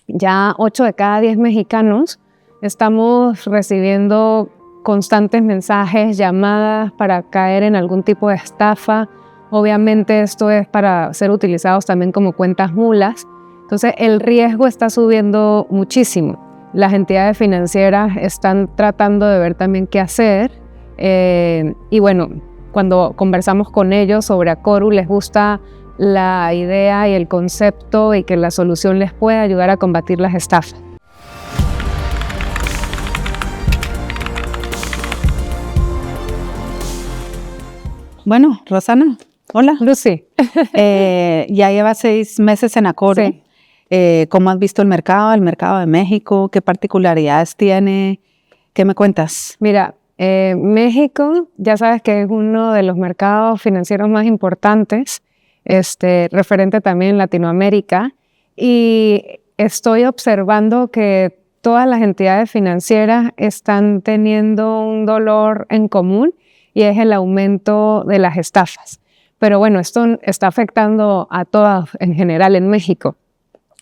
Ya 8 de cada 10 mexicanos estamos recibiendo constantes mensajes, llamadas para caer en algún tipo de estafa. Obviamente esto es para ser utilizados también como cuentas mulas. Entonces el riesgo está subiendo muchísimo. Las entidades financieras están tratando de ver también qué hacer. Y bueno, cuando conversamos con ellos sobre Acoru, les gusta la idea y el concepto y que la solución les puede ayudar a combatir las estafas. Bueno, Rosana, hola. Lucy. Ya lleva 6 meses en Acoru. Sí. ¿Cómo has visto el mercado de México? ¿Qué particularidades tiene? ¿Qué me cuentas? Mira, México ya sabes que es uno de los mercados financieros más importantes, referente también en Latinoamérica, y estoy observando que todas las entidades financieras están teniendo un dolor en común y es el aumento de las estafas. Pero bueno, esto está afectando a todas en general en México.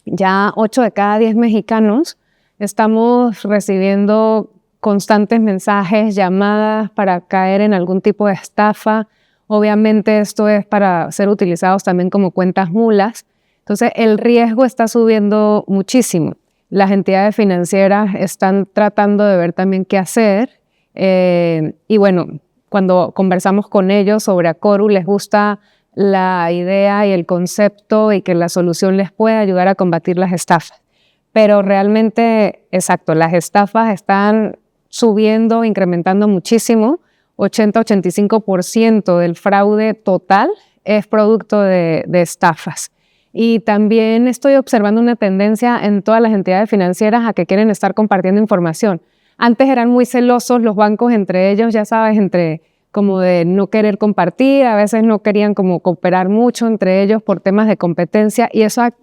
Ya 8 de cada 10 mexicanos estamos recibiendo constantes mensajes, llamadas para caer en algún tipo de estafa. Obviamente esto es para ser utilizados también como cuentas mulas. Entonces el riesgo está subiendo muchísimo. Las entidades financieras están tratando de ver también qué hacer. Y bueno, cuando conversamos con ellos sobre Acoru, les gusta la idea y el concepto y que la solución les puede ayudar a combatir las estafas. Pero realmente, exacto, las estafas están subiendo, incrementando muchísimo. 80-85% del fraude total es producto de estafas. Y también estoy observando una tendencia en todas las entidades financieras a que quieren estar compartiendo información. Antes eran muy celosos los bancos entre ellos, ya sabes, como de no querer compartir, a veces no querían como cooperar mucho entre ellos por temas de competencia, y ese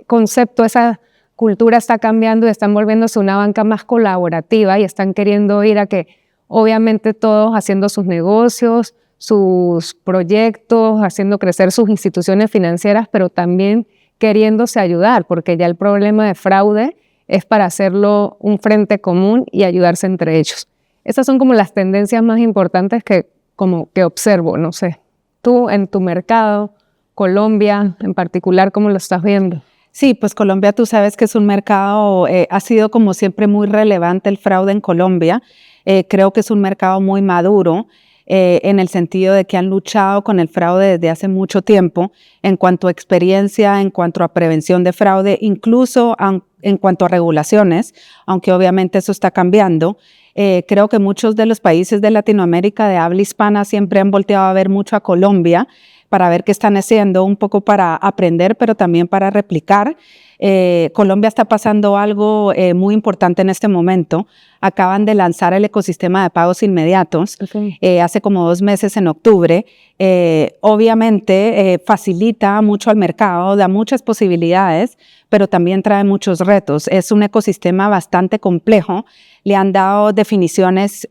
concepto, esa cultura está cambiando y están volviéndose una banca más colaborativa y están queriendo ir a que obviamente todos haciendo sus negocios, sus proyectos, haciendo crecer sus instituciones financieras, pero también queriéndose ayudar, porque ya el problema de fraude es para hacerlo un frente común y ayudarse entre ellos. Estas son como las tendencias más importantes que observo, no sé. Tú en tu mercado, Colombia en particular, ¿cómo lo estás viendo? Sí, pues Colombia tú sabes que es un mercado, ha sido como siempre muy relevante el fraude en Colombia. Creo que es un mercado muy maduro en el sentido de que han luchado con el fraude desde hace mucho tiempo en cuanto a experiencia, en cuanto a prevención de fraude, incluso en cuanto a regulaciones, aunque obviamente eso está cambiando. Creo que muchos de los países de Latinoamérica de habla hispana siempre han volteado a ver mucho a Colombia para ver qué están haciendo, un poco para aprender, pero también para replicar. Colombia está pasando algo muy importante en este momento. Acaban de lanzar el ecosistema de pagos inmediatos hace como 2 meses en octubre. Obviamente facilita mucho al mercado, da muchas posibilidades, pero también trae muchos retos. Es un ecosistema bastante complejo. Le han dado definiciones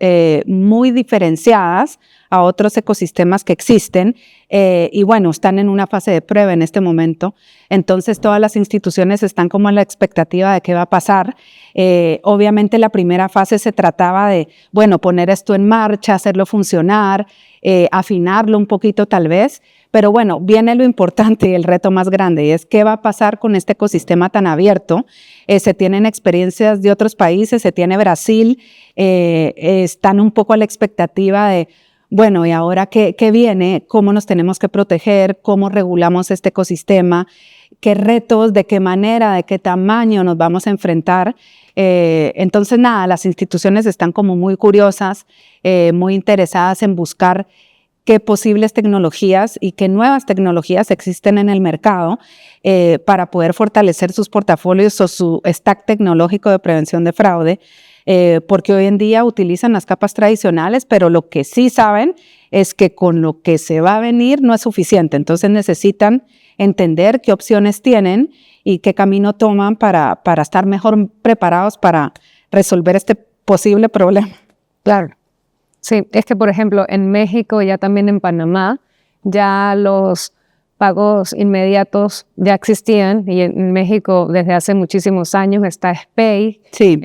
muy diferenciadas a otros ecosistemas que existen y bueno, están en una fase de prueba en este momento. Entonces todas las instituciones están como en la expectativa de qué va a pasar. Obviamente la primera fase se trataba de, bueno, poner esto en marcha, hacerlo funcionar, afinarlo un poquito tal vez, pero bueno, viene lo importante y el reto más grande, y es qué va a pasar con este ecosistema tan abierto. Se tienen experiencias de otros países, se tiene Brasil, están un poco a la expectativa de, bueno, ¿y ahora qué viene? ¿Cómo nos tenemos que proteger? ¿Cómo regulamos este ecosistema? ¿Qué retos, de qué manera, de qué tamaño nos vamos a enfrentar? Entonces, nada, las instituciones están como muy curiosas, muy interesadas en buscar qué posibles tecnologías y qué nuevas tecnologías existen en el mercado para poder fortalecer sus portafolios o su stack tecnológico de prevención de fraude, porque hoy en día utilizan las capas tradicionales, pero lo que sí saben es que con lo que se va a venir no es suficiente. Entonces necesitan entender qué opciones tienen y qué camino toman para estar mejor preparados para resolver este posible problema. Claro. Sí, es que por ejemplo en México y ya también en Panamá, ya los pagos inmediatos ya existían y en México desde hace muchísimos años está SPEI. Sí.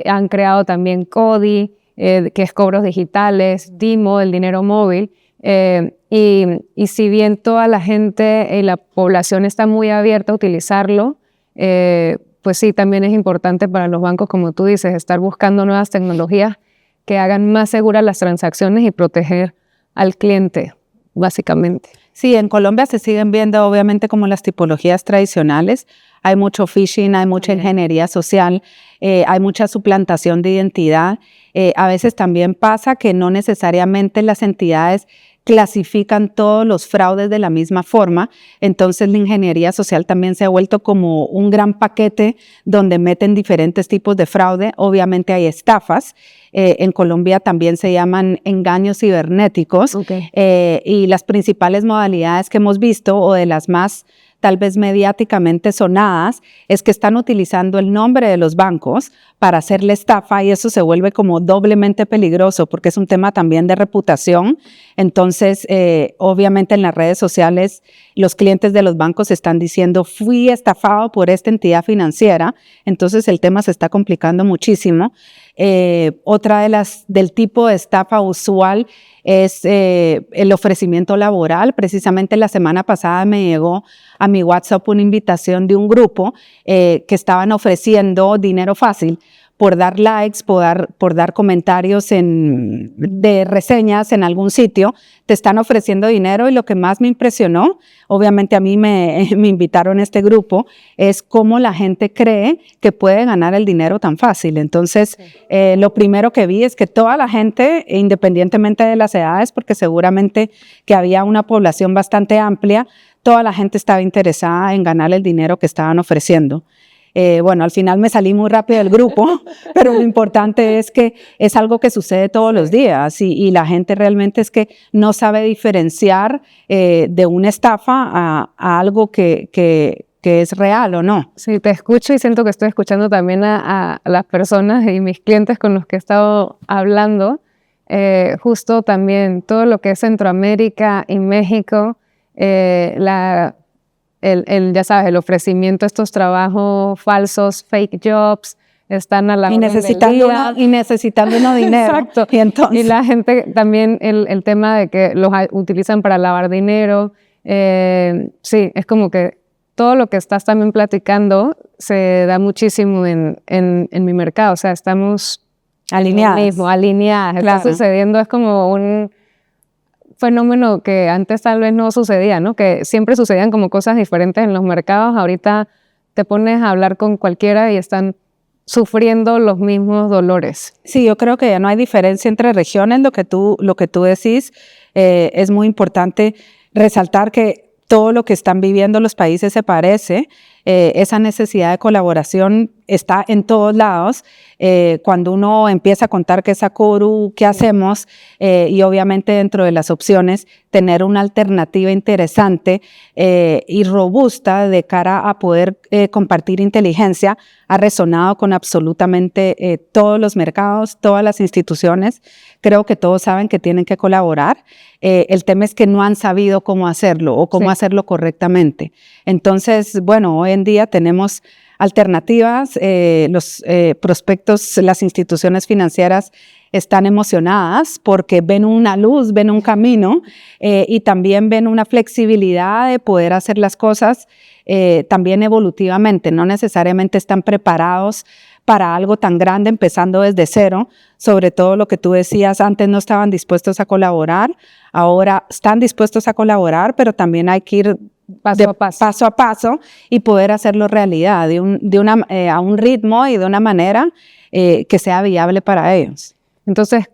Han creado también CODI, que es cobros digitales, DIMO, el dinero móvil. Y si bien toda la gente y la población está muy abierta a utilizarlo, pues sí, también es importante para los bancos, como tú dices, estar buscando nuevas tecnologías que hagan más seguras las transacciones y proteger al cliente, básicamente. Sí, en Colombia se siguen viendo obviamente como las tipologías tradicionales. Hay mucho phishing, hay mucha ingeniería social, hay mucha suplantación de identidad. A veces también pasa que no necesariamente las entidades clasifican todos los fraudes de la misma forma, entonces la ingeniería social también se ha vuelto como un gran paquete donde meten diferentes tipos de fraude. Obviamente hay estafas, en Colombia también se llaman engaños cibernéticos, y las principales modalidades que hemos visto, o de las más tal vez mediáticamente sonadas, es que están utilizando el nombre de los bancos para hacer la estafa, y eso se vuelve como doblemente peligroso porque es un tema también de reputación. Entonces, obviamente en las redes sociales los clientes de los bancos están diciendo fui estafado por esta entidad financiera, entonces el tema se está complicando muchísimo. Otra del tipo de estafa usual es el ofrecimiento laboral. Precisamente la semana pasada me llegó a mi WhatsApp una invitación de un grupo que estaban ofreciendo dinero fácil por dar likes, por dar comentarios de reseñas en algún sitio. Te están ofreciendo dinero, y lo que más me impresionó, obviamente a mí me invitaron a este grupo, es cómo la gente cree que puede ganar el dinero tan fácil. Entonces, lo primero que vi es que toda la gente, independientemente de las edades, porque seguramente que había una población bastante amplia, toda la gente estaba interesada en ganar el dinero que estaban ofreciendo. Bueno, al final me salí muy rápido del grupo, pero lo importante es que es algo que sucede todos los días, y la gente realmente es que no sabe diferenciar de una estafa a algo que es real o no. Sí, te escucho y siento que estoy escuchando también a las personas y mis clientes con los que he estado hablando. Justo también todo lo que es Centroamérica y México, ya sabes, el ofrecimiento de estos trabajos falsos, fake jobs, están a la orden del día. Y necesitando uno dinero. Exacto. Y la gente también, el tema de que los utilizan para lavar dinero. Sí, es como que todo lo que estás también platicando se da muchísimo en mi mercado. O sea, estamos alineadas. Claro. Está sucediendo, es como un fenómeno que antes tal vez no sucedía, ¿no? Que siempre sucedían como cosas diferentes en los mercados. Ahorita te pones a hablar con cualquiera y están sufriendo los mismos dolores. Sí, yo creo que ya no hay diferencia entre regiones. Lo que tú decís, es muy importante resaltar que todo lo que están viviendo los países se parece. Esa necesidad de colaboración está en todos lados. Cuando uno empieza a contar qué es Acoru, qué hacemos, y obviamente dentro de las opciones tener una alternativa interesante y robusta de cara a poder compartir inteligencia, ha resonado con absolutamente todos los mercados, todas las instituciones. Creo que todos saben que tienen que colaborar. El tema es que no han sabido cómo hacerlo o cómo hacerlo correctamente. Entonces, bueno, hoy en día tenemos alternativas. Los prospectos, las instituciones financieras están emocionadas porque ven una luz, ven un camino, y también ven una flexibilidad de poder hacer las cosas también evolutivamente. No necesariamente están preparados para algo tan grande empezando desde cero. Sobre todo lo que tú decías, antes no estaban dispuestos a colaborar, ahora están dispuestos a colaborar, pero también hay que ir paso a paso y poder hacerlo realidad a un ritmo y de una manera que sea viable para ellos. Entonces,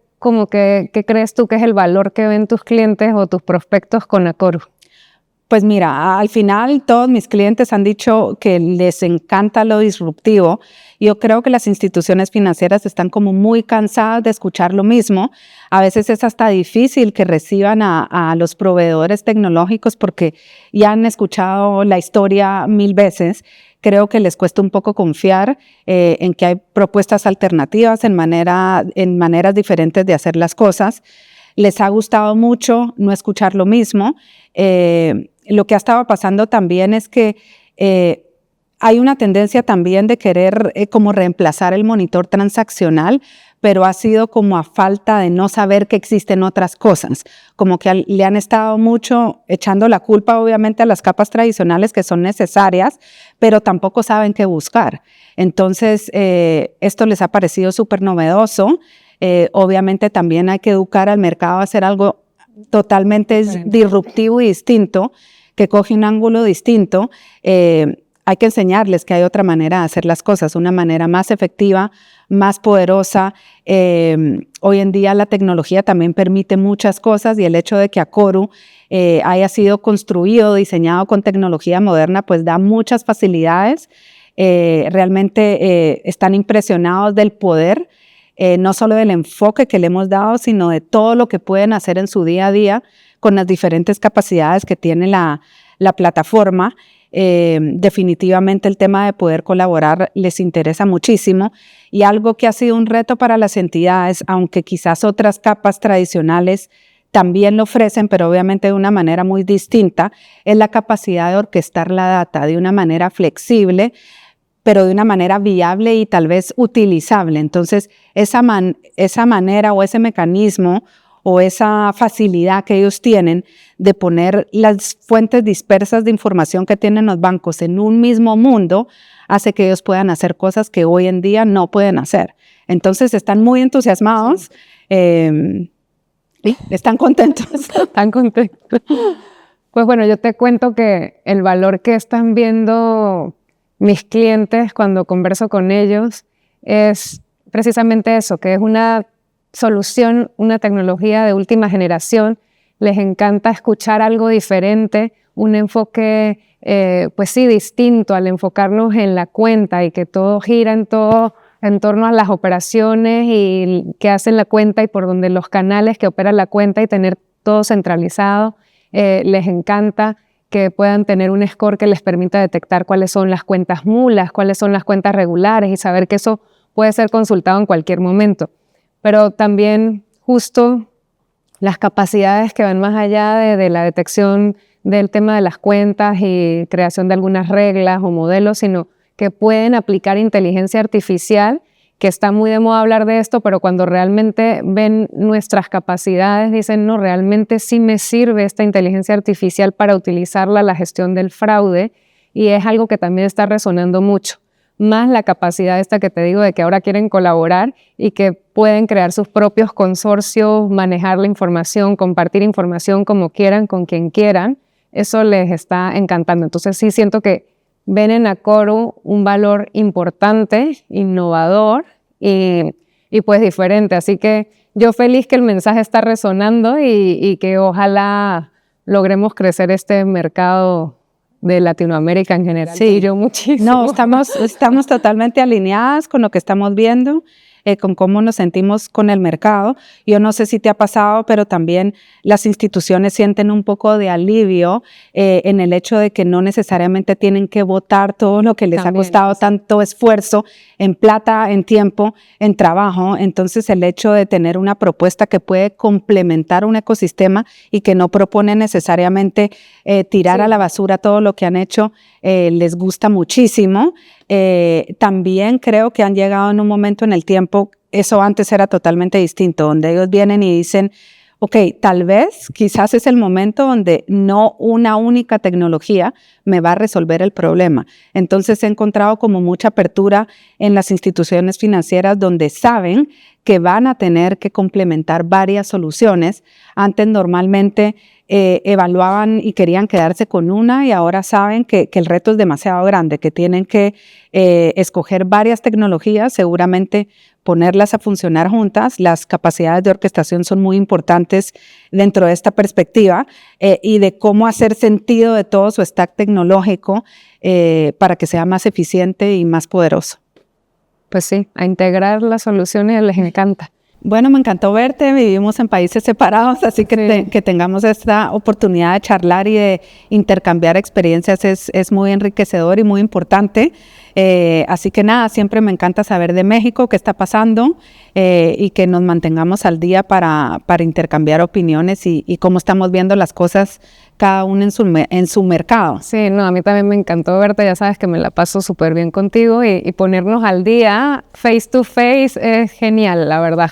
¿qué crees tú que es el valor que ven tus clientes o tus prospectos con Acoru? Pues mira, al final todos mis clientes han dicho que les encanta lo disruptivo. Yo creo que las instituciones financieras están como muy cansadas de escuchar lo mismo. A veces es hasta difícil que reciban a los proveedores tecnológicos porque ya han escuchado la historia 1000 veces. Creo que les cuesta un poco confiar en que hay propuestas alternativas en maneras diferentes de hacer las cosas. Les ha gustado mucho no escuchar lo mismo. lo que ha estado pasando también es que hay una tendencia también de querer como reemplazar el monitor transaccional, pero ha sido como a falta de no saber que existen otras cosas, como que le han estado mucho echando la culpa obviamente a las capas tradicionales que son necesarias, pero tampoco saben qué buscar. Entonces, esto les ha parecido súper novedoso. Obviamente también hay que educar al mercado a hacer algo totalmente disruptivo y distinto, que coge un ángulo distinto. Hay que enseñarles que hay otra manera de hacer las cosas, una manera más efectiva, más poderosa. Hoy en día la tecnología también permite muchas cosas y el hecho de que Acoru haya sido construido, diseñado con tecnología moderna, pues da muchas facilidades. Realmente están impresionados del poder, no solo del enfoque que le hemos dado, sino de todo lo que pueden hacer en su día a día con las diferentes capacidades que tiene la plataforma. Definitivamente el tema de poder colaborar les interesa muchísimo, y algo que ha sido un reto para las entidades, aunque quizás otras capas tradicionales también lo ofrecen, pero obviamente de una manera muy distinta, es la capacidad de orquestar la data de una manera flexible, pero de una manera viable y tal vez utilizable. Entonces, esa manera o ese mecanismo o esa facilidad que ellos tienen de poner las fuentes dispersas de información que tienen los bancos en un mismo mundo, hace que ellos puedan hacer cosas que hoy en día no pueden hacer. Entonces están muy entusiasmados, están contentos. Están contentos. Pues bueno, yo te cuento que el valor que están viendo mis clientes cuando converso con ellos es precisamente eso, que es una solución, una tecnología de última generación. Les encanta escuchar algo diferente, un enfoque, pues sí, distinto al enfocarnos en la cuenta y que todo gira en torno a las operaciones y que hacen la cuenta y por donde los canales que operan la cuenta y tener todo centralizado. Les encanta que puedan tener un score que les permita detectar cuáles son las cuentas nulas, cuáles son las cuentas regulares y saber que eso puede ser consultado en cualquier momento. Pero también justo las capacidades que van más allá de la detección del tema de las cuentas y creación de algunas reglas o modelos, sino que pueden aplicar inteligencia artificial, que está muy de moda hablar de esto, pero cuando realmente ven nuestras capacidades dicen, no, realmente sí me sirve esta inteligencia artificial para utilizarla en la gestión del fraude, y es algo que también está resonando mucho. Más la capacidad esta que te digo de que ahora quieren colaborar y que pueden crear sus propios consorcios, manejar la información, compartir información como quieran, con quien quieran, eso les está encantando. Entonces sí siento que ven en Acoru un valor importante, innovador y pues diferente. Así que yo feliz que el mensaje está resonando y que ojalá logremos crecer este mercado de Latinoamérica en general. Sí, yo muchísimo. No, estamos totalmente alineadas con lo que estamos viendo, con cómo nos sentimos con el mercado. Yo no sé si te ha pasado, pero también las instituciones sienten un poco de alivio en el hecho de que no necesariamente tienen que botar todo lo que les ha costado tanto esfuerzo en plata, en tiempo, en trabajo. Entonces, el hecho de tener una propuesta que puede complementar un ecosistema y que no propone necesariamente tirar a la basura todo lo que han hecho, les gusta muchísimo. También creo que han llegado en un momento en el tiempo, eso antes era totalmente distinto, donde ellos vienen y dicen, ok, tal vez, quizás es el momento donde no una única tecnología me va a resolver el problema. Entonces he encontrado como mucha apertura en las instituciones financieras donde saben que van a tener que complementar varias soluciones. Antes normalmente evaluaban y querían quedarse con una, y ahora saben que el reto es demasiado grande, que tienen que escoger varias tecnologías, seguramente ponerlas a funcionar juntas. Las capacidades de orquestación son muy importantes dentro de esta perspectiva y de cómo hacer sentido de todo su stack tecnológico para que sea más eficiente y más poderoso. Pues sí, a integrar las soluciones les encanta. Bueno, me encantó verte, vivimos en países separados, así que, que tengamos esta oportunidad de charlar y de intercambiar experiencias es muy enriquecedor y muy importante. Así que nada, siempre me encanta saber de México, qué está pasando y que nos mantengamos al día para intercambiar opiniones y cómo estamos viendo las cosas cada uno en su mercado. Sí, no, a mí también me encantó verte, ya sabes que me la paso súper bien contigo y ponernos al día face to face es genial, la verdad.